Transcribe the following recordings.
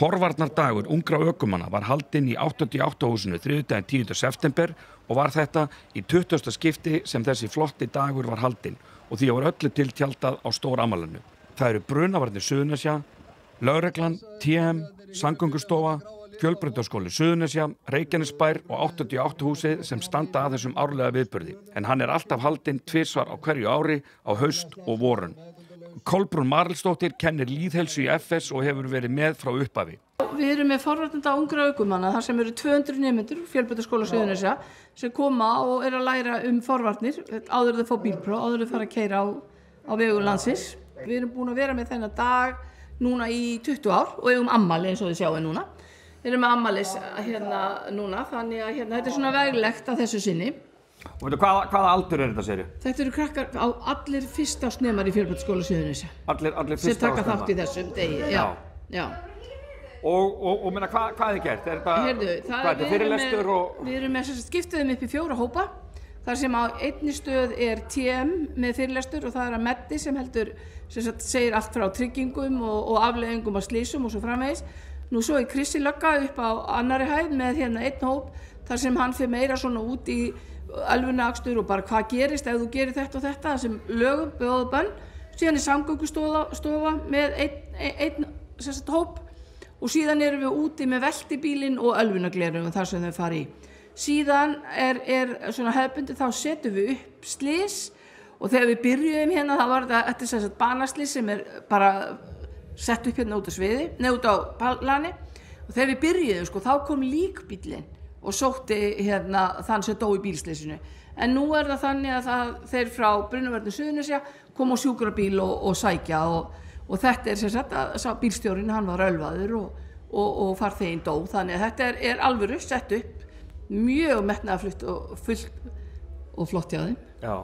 Forvarnardagur ungra ökumanna var haldinn í 88 húsinu þriðjudaginn 10. september og var þetta í 20. skipti sem þessi flotti dagur var haldinn og því var öllu tiltjaldað á stórafmælinu. Það eru Brunavarnir Suðurnesja, lögreglan, TM, Samgöngustofa, Fjölbrautaskóli Suðurnesja, Reykjanesbær og 88 húsið sem standa að þessum árlega viðburði. En hann er alltaf haldinn tvisvar á hverju ári á haust og vorun. Kolbrún Marelsdóttir kennir lýðheilsu í FS og hefur verið með frá upphafi. Við erum með forvarnardag ungra ökumanna þar sem eru 200 nemendur Fjölbrautaskóla Suðurnesja sem koma og eru að læra forvarnir áður þau fá bílpróf, áður þau fara að keyra á vegum landsins. Við erum búin að vera með þennan dag núna í 20 ár og eigum afmæli eins og þið sjáum núna. Við erum með afmælis núna, þannig að þetta er svona veglegt að þessu sinni. Og hvaða aldur er þetta, segirðu? Þetta eru krakkar á allir fyrstaásnemar í Fjölbrautaskóla Suðurnesja. Allir sem taka þátt í þessum degi, já. Og meina, hvað er gert? Er þetta fyrirlestur og... Við erum með skiptuðum upp í 4 hópa. Þar sem á einni stöð er TM með fyrirlestur og það er að Meddi sem heldur, segir allt frá tryggingum og afleiðingum af slysum og svo framvegis. Nú svo er Krissi Lögga upp á annarri hæð með einn hóp þar sem hann fyrir meira svona út í ölvunarakstur og bara hvað gerist ef þú gerir þetta og þetta sem lögum bjóða bönn. Síðan er Samgöngustofa með einn hóp og síðan erum við úti með veltibílinn og ölvunargleraugun þar sem þau fara í. Síðan er svona hefðbundið þá setjum við upp slys og þegar við byrjuðum hérna þá var þetta banaslys sem er bara sett upp hérna út á sviði, út á plani og þegar við byrjuðum þá kom líkbíllinn og sótti þann sem dó í bílslysinu. En nú er það þannig að þeir frá Brunavarnir Suðurnesja koma á sjúkrabíl og sækja og þetta er sá bílstjórinn, hann var ölvaður og farþeginn dó. Þannig að þetta er alvöru sett upp, mjög metnaðarfullt og fullt og flott hjá þeim. Já,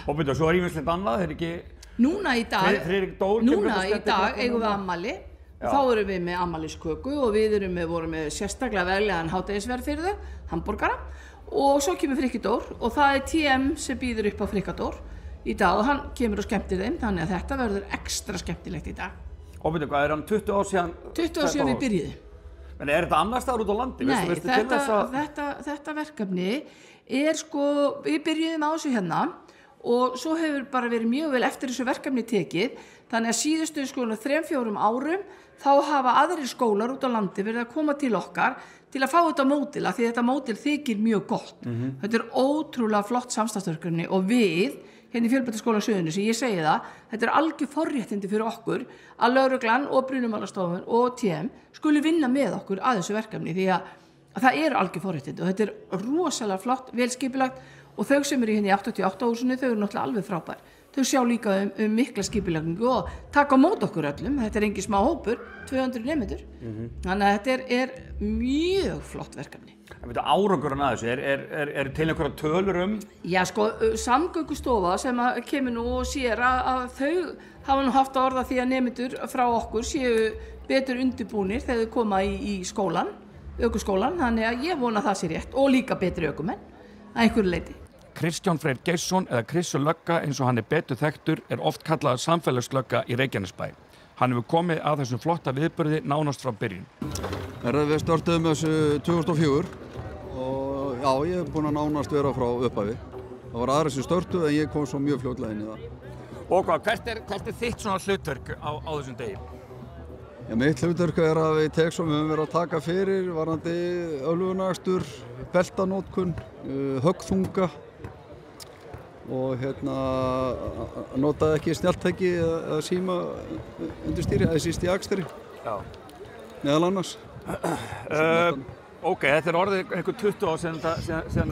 og byrja, svo er ýmislegt annað, er ekki... Núna í dag eigum við afmæli. Þá erum við með afmælisköku og við vorum með sérstaklega veglegan hádegisverð fyrir þau, hamborgara og svo kemur Frikadór og það er TM sem býður upp á Frikadór í dag og hann kemur og skemmtir þeim þannig að þetta verður ekstra skemmtilegt í dag. Og byrja, hvað er hann 20 ár síðan? 20 ár síðan við byrjuðum. En er þetta annars staðar út á landi? Nei, þetta verkefni er við byrjuðum á þessu hérna og svo hefur bara verið mjög vel eftir þessu verkefni tekið þannig að síðustu 3-4 árum þá hafa aðrir skólar út á landi verið að koma til okkar til að fá þetta módel því þetta módel þykir mjög gott. Þetta er ótrúlega flott samstarfsverkefni og við hérna í Fjölbrautaskóla Suðurnesja, ég segi það, þetta er algjör forréttindi fyrir okkur að lögreglan og Brunamálastofnun og TM skuli vinna með okkur að þessu verkefni því að það er algjör forréttindi og þetta er rosalega flott, velskipulagt og þau sem eru hérna í 88 húsinu, þau eru náttúrulega alveg frábær. Þau sjá líka mikla skipulagningu og taka á móti okkur öllum, þetta er engin smá hópur, 200 nemendur. Þannig að þetta er mjög flott verkefni. En veitu árangurinn að þessu, er til einhverja tölur Já, Samgöngustofa sem kemur nú og sér að þau hafa nú haft orða því að nemendur frá okkur séu betur undirbúnir þegar þau koma í skólan, ökuskólan, þannig að ég vona það sé rétt og líka betri ökumenn að einhverju leyti. Kristján Freyr Geirsson eða Krissi Lögga eins og hann er betur þekktur er oft kallaður samfélagslögga í Reykjanesbæ. Hann hefur komið að þessum flotta viðburði nánast frá byrjun. Við startuðum þessu 2004 og já, ég hef búin að nánast vera frá upphafi. Það var aðra sem startuð en ég kom svo mjög fljótlega inn í það. Og hvert er þitt svona hlutverk á þessum degi? Já, mitt hlutverk er að við höfum verið að taka fyrir varðandi ölvunarakstur, beltanótkun, höggþunga og notaði ekki snjalltæki eða síma undir stýri, eða síst í akstri, meðal annars. Ok, þetta er orðið einhver 20 ár síðan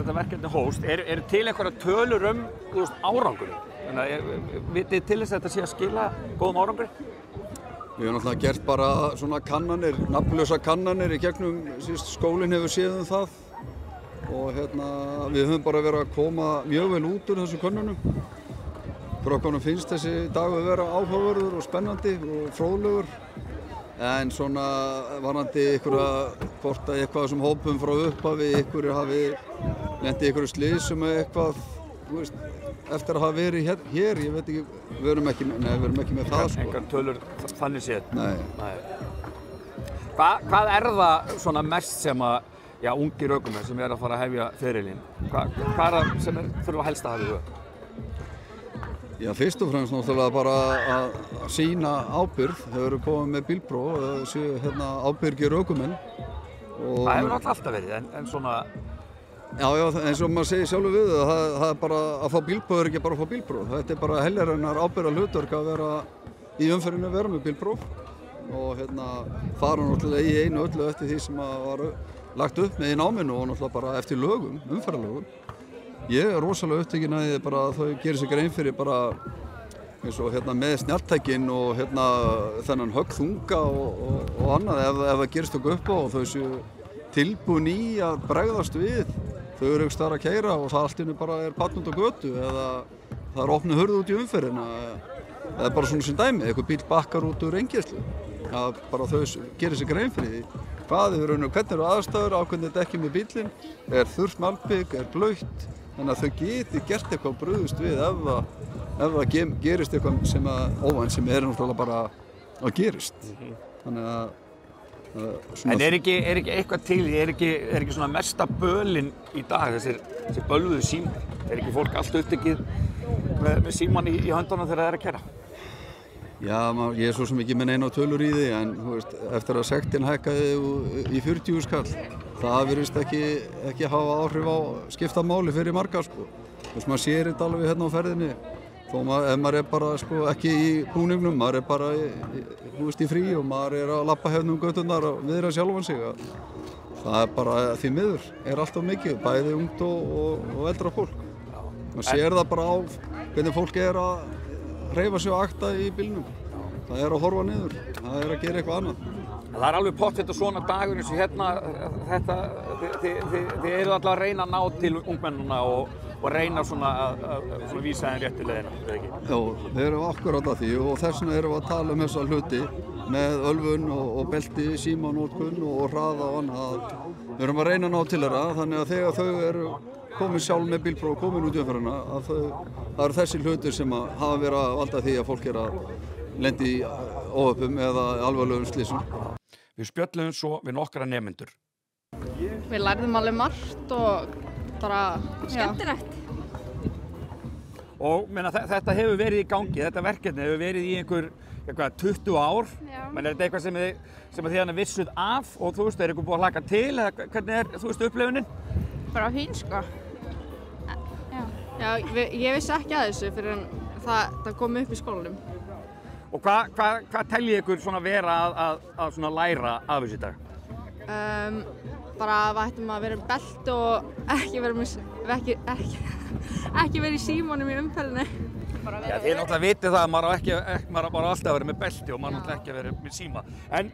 þetta verkefni hófst. Er til einhverja tölur árangur? Vitið til þess að þetta sé að skila góðum árangri? Við höfum náttúrulega gert bara svona kannanir, nafnlausa kannanir í gegnum, skólinn hefur séð það og við höfum bara verið að koma mjög vel út úr þessum könnunum. Krökkunum finnst þessi dagur vera áhugaverður og spennandi og fróðlegur en svona varðandi hvort að eitthvað sem hópum frá upphafi einhverju hafi lent í einhverju slysum eða eitthvað eftir að hafa verið hér, ég veit ekki, við erum ekki með það. Engar tölur þannig séð? Nei. Hvað það svona mest sem að, já, ungir ökumenn sem að fara að hefja ferilinn? Hvað það sem þurfa helst að hafa í huga? Já, fyrst og fremst náttúrulega bara að sýna ábyrgð. Þau eru komið með bílpróf, séu ábyrgir ökumenn. Það hefur alltaf verið, en svona... Já, eins og maður segir sjálfur við það er bara að fá bílpróf ekki bara að fá bílpróf. Þetta er bara heljarinnar ábyrgðar hlutverk að vera í umferðinni vera með bílpróf og fara náttúrulega í einu öllu eftir því sem var lagt upp með í náminu og náttúrulega bara eftir lögum, umferðarlögum. Ég er rosalega upptekinn að því bara að þau gerir sig grein fyrir bara eins og með snjalltækin og þennan höggþunga og annað ef það gerist okkur upp á og þau séu tilbúin í að bregðast við. Þau eru einhvers staðar að keyra og það allt inni bara barn út á götu eða það er opnuð hurð út í umferðina eða bara svona sem dæmi, eitthvað bíl bakkar út úr eingjæslu. Að bara þau gerir sig grein fyrir því hvernig eru aðstæður, á hvernig þetta ekki með bílinn, þurrt malbik, blautt. Þannig að þau geti gert eitthvað brugðust við ef það gerist eitthvað sem óvænt sem náttúrulega bara að gerist. Þannig að En er ekki eitthvað til, er ekki svona mesta bölin í dag, þessir bölvuðu símar? Er ekki fólk allt upptekið með síman í höndunum þegar það er að keyra? Já, ég er svo sem ekki með neina tölur í því, en eftir að sektin hækkaði í 40.000 kall, það virðist ekki hafa áhrif á skipta máli fyrir marga, sko. Maður sér þetta alveg á ferðinni, þó ef maður er bara ekki í búningnum, maður er bara í frí og maður er að labba göturnar og viðra sjálfan sig. Það er bara því miður, alltaf mikið, bæði ungt og eldra fólk. Maður sér það bara á hvernig fólk er að hreyfa sig og akta í bílnum. Það er að horfa niður, það er að gera eitthvað annað. Það er alveg pottþétt svona dagur eins og þið eru alltaf að reyna að ná til ungmennina og reyna svona að vísa þeim réttu leiðina, eða ekki? Já, þeir eru akkurat að því og þess vegna erum við að tala þessa hluti með ölvun og belti, símanótkun og hraða og annað. Við erum að reyna að ná til þeirra, þannig að þegar þau eru komin sjálf með bílpróf og komin út í umferðina að það eru þessi hlutir sem hafa verið að valda því að fólk er að lenda í óhöppum eða alvarlegum slysum. Við spjölluðum svo við nokkra nemendur. Við lærðum alveg margt og bara skemmtilegt. Og þetta hefur verið í gangi, þetta verkefni hefur verið í einhver 20 ár. Men er þetta eitthvað sem þið vissuð af og þú veist, er eitthvað búið að hlaka til eða hvernig er, þú veist, upplifunin? Bara fín, sko. Já, ég vissi ekki að þessu fyrir en það kom upp í skólanum. Og hvað teljið ykkur svona vera að svona læra af þessu í dag? Bara að við ættum að vera með belti og ekki vera í símanum í umferðinni. Já, þið náttúrulega vitið það að maður bara alltaf að vera með belti og maður náttúrulega ekki að vera með síma. En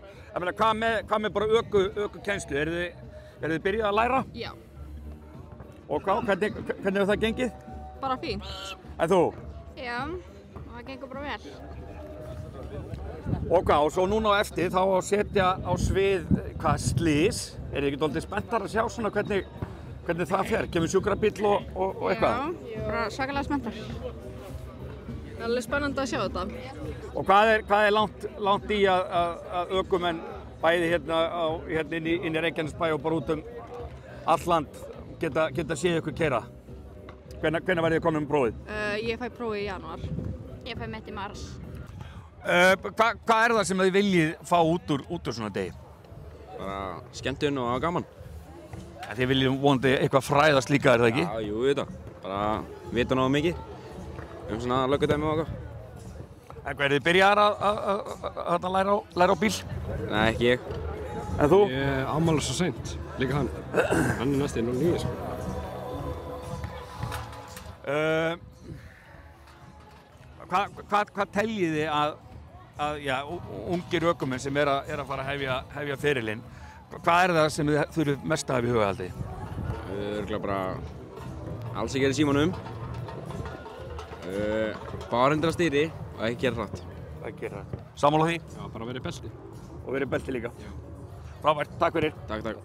hvað með bara ökukennslu? Eru þið byrjað að læra? Já. Og hvernig hefur það gengið? Bara fínt. En þú? Já, það gengur bara vel. Og svo núna á eftir þá að setja á svið slys. Er þið ekki dálítið spenntar að sjá svona hvernig það fer? Kemur sjúkrabíll og eitthvað? Já, bara svakalega spenntar. Það er alveg spennandi að sjá þetta. Og hvað er langt í að ökumenn bæði hérna inn í Reykjanesbæ og bara út allt land geta séð ykkur keyra? Hvenær verðið komin með prófið? Ég fæ prófið í janúar. Ég fæ mitt í mars. Hvað er það sem þið viljið fá út úr svona degi? Bara skemmtun og gaman. Þið viljið vonandi eitthvað fræðast líka, er það ekki? Já, jú, þetta. Bara vita náðu mikið svona löggudæmi og eitthvað. En hvað, er þið byrjaðar að læra á bíl? Nei, ekki ég. En þú? Ég ámæla svo seint, líka hann. Hann er næst 09, sko. Hvað teljið þið að ungir ökumenn sem er að fara að hefja ferilinn, hvað er það sem þið þurfið mest að hafa í hugahaldi? Örugglega bara alls ekki í símanum, bara undir að stýri og ekki gera hratt. Ekki gera hratt. Sammála því? Já, bara verið belti. Og verið belti líka? Já. Frábært, takk fyrir. Takk.